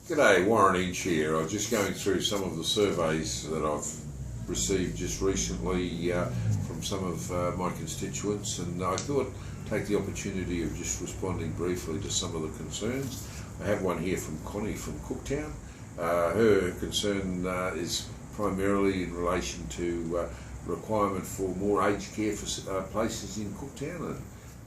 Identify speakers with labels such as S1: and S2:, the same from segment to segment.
S1: G'day, Warren Entsch here. I was just going through some of the surveys that I've received just recently from some of my constituents, and I thought I'd take the opportunity of just responding briefly to some of the concerns. I have one here from Connie from Cooktown. Her concern is primarily in relation to requirement for more aged care places in Cooktown, and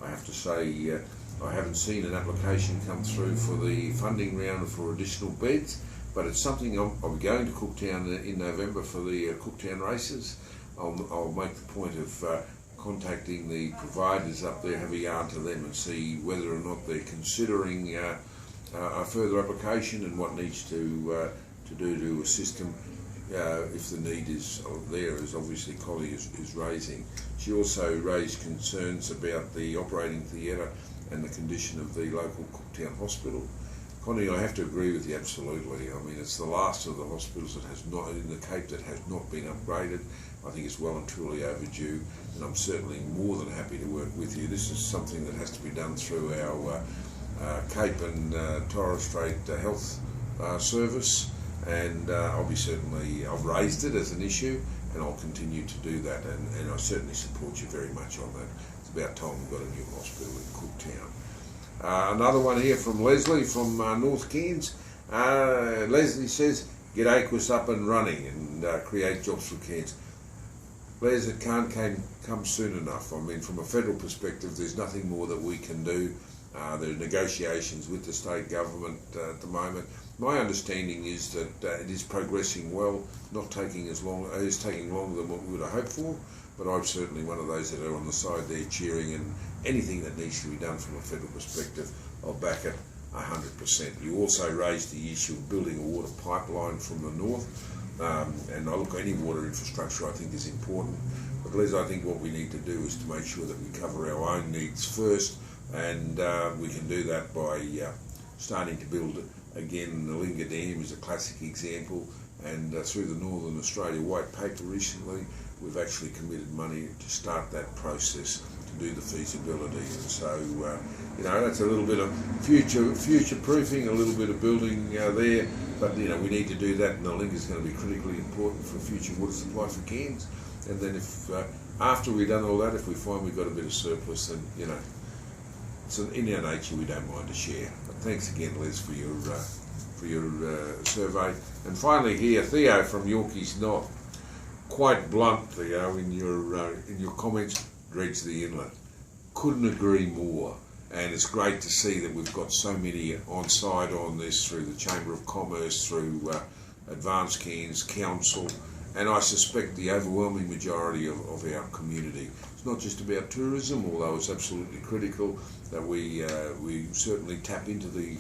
S1: I have to say I haven't seen an application come through for the funding round for additional beds, but it's something I'll be going to Cooktown in November for the Cooktown races. I'll make the point of contacting the providers up there, have a yarn to them and see whether or not they're considering a further application and what needs to do to assist them if the need is there, as obviously Connie is raising. She also raised concerns about the operating theatre and the condition of the local Cooktown hospital. Connie, I have to agree with you absolutely. I mean, it's the last of the hospitals that has not, in the Cape, that has not been upgraded. I think it's well and truly overdue, and I'm certainly more than happy to work with you. This is something that has to be done through our Cape and Torres Strait Health Service, and I've raised it as an issue, and I'll continue to do that, and I certainly support you very much on that. It's about time we've got a new hospital in Cooktown. Another one here from Leslie from North Cairns. Leslie says, get AQUIS up and running and create jobs for Cairns. Les, it can't come soon enough. I mean, from a federal perspective, there's nothing more that we can do. There are negotiations with the state government at the moment. My understanding is that it is progressing well, not taking as long. It is taking longer than what we would have hoped for, but I'm certainly one of those that are on the side there cheering, and anything that needs to be done from a federal perspective, I'll back it 100%. You also raised the issue of building a water pipeline from the north, and I look, any water infrastructure I think is important, but Les, I think what we need to do is to make sure that we cover our own needs first, and we can do that by starting to build again. The Linga Dam is a classic example, and through the Northern Australia White Paper recently, we've actually committed money to start that process to do the feasibility. And so, you know, that's a little bit of future proofing, a little bit of building there. But you know, we need to do that, and the Linga is going to be critically important for future water supply for Cairns. And then, if after we've done all that, if we find we've got a bit of surplus, then you know, it's in our nature we don't mind to share. But thanks again, Les, for your survey. And finally here, Theo from Yorkeys Knob. Quite blunt, Theo, in your comments. Dredge the inlet. Couldn't agree more. And it's great to see that we've got so many on side on this through the Chamber of Commerce, through Advanced Cairns Council, and I suspect the overwhelming majority of our community. It's not just about tourism, although it's absolutely critical that we certainly tap into the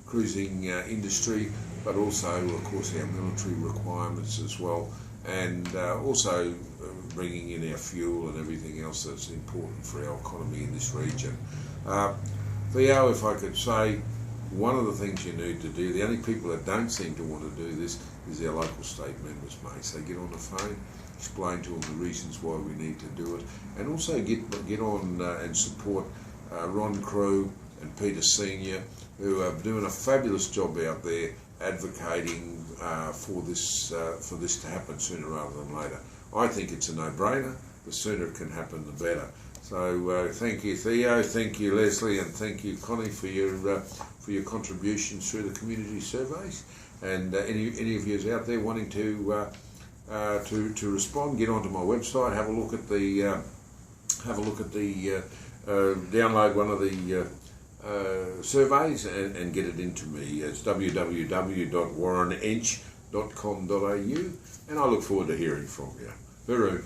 S1: cruising industry, but also, of course, our military requirements as well, and also bringing in our fuel and everything else that's important for our economy in this region. Theo, if I could say, one of the things you need to do, the only people that don't seem to want to do this is our local state members, mate. So get on the phone, explain to them the reasons why we need to do it, and also get on and support Ron Crew and Peter Senior, who are doing a fabulous job out there advocating for this to happen sooner rather than later. I think it's a no-brainer. The sooner it can happen, the better. So thank you, Theo, thank you, Leslie, and thank you, Connie, for your contributions through the community surveys. And any of you out there wanting to respond, get onto my website, have a look at the download one of the surveys and get it into me. It's www.warrenentsch.com.au, and I look forward to hearing from you. Hooroo.